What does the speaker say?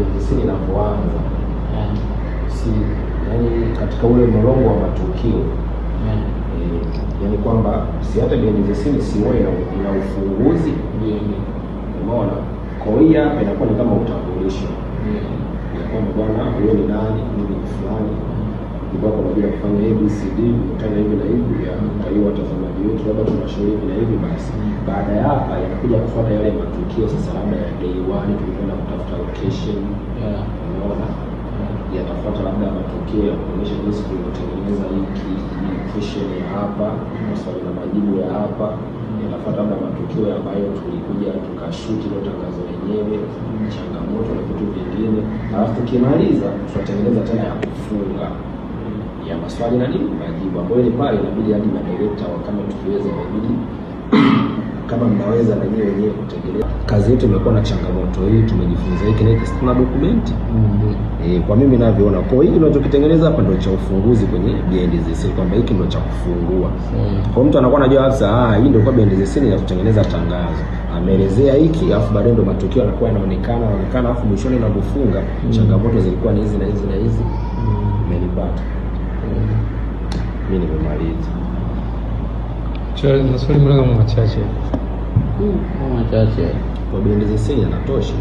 BNDC inapoanza si yani katika ule mlolongo wa matukio yani kwamba si hata BNDC si wewe ina ufunguzi, umeona? Kwa hiyo hapa inakuwa ni kama utambulisho kwamba bwana huyo ni nani, ni fulani, kwa ajili ya kufanya ABCD mkutano hivi na hivi ya kwa hiyo watazamaji wetu labda tunashauri hivi na hivi. Basi baada ya hapa yanakuja kufuata yale matukio sasa, labda ya day 1 tulikwenda kutafuta location, unaona, yanafuata labda matukio ya kuonyesha jinsi tulivyotengeneza hiki question ya hapa, maswali na majibu ya hapa, yanafuata labda matukio ambayo tulikuja tukashuti ile tangazo lenyewe, changamoto na vitu vingine, alafu tukimaliza tutatengeneza tena ya kufunga ya maswali na nini majibu, ambayo ile pale inabidi hadi na director kama tukiweza inabidi kama mnaweza na nyinyi wenyewe kutekeleza. Kazi yetu imekuwa na changamoto hii, tumejifunza hiki na hiki, tuna dokumenti. Kwa mimi ninavyoona, kwa hiyo tunachokitengeneza hapa ndio cha ufunguzi kwenye BNDC, kwamba hiki ndio cha kufungua. Kwa mtu anakuwa anajua sasa hii ndio kwa BNDC ni ya kutengeneza tangazo. Ameelezea hiki, alafu baadaye ndio matukio yanakuwa yanaonekana, alafu mwishoni na kufunga changamoto zilikuwa ni hizi na hizi na hizi. Umenipata? Mimi nimemaliza. Maswali mlango machache. Kwa BNDC yanatosha.